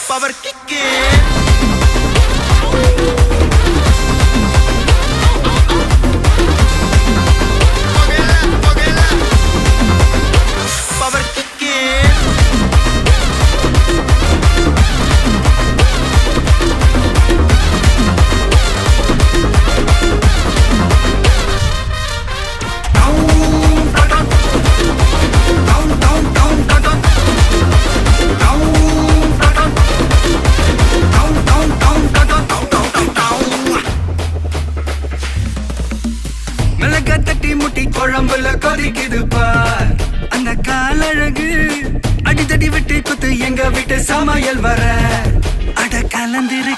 power கிக்கே power கிக்கே தட்டி முட்டி குழம்புல கொதிக்குது பார் அந்த காலழகு அடித்தடி விட்டு குத்து எங்க விட்டு சமையல் வர அட கலந்திரு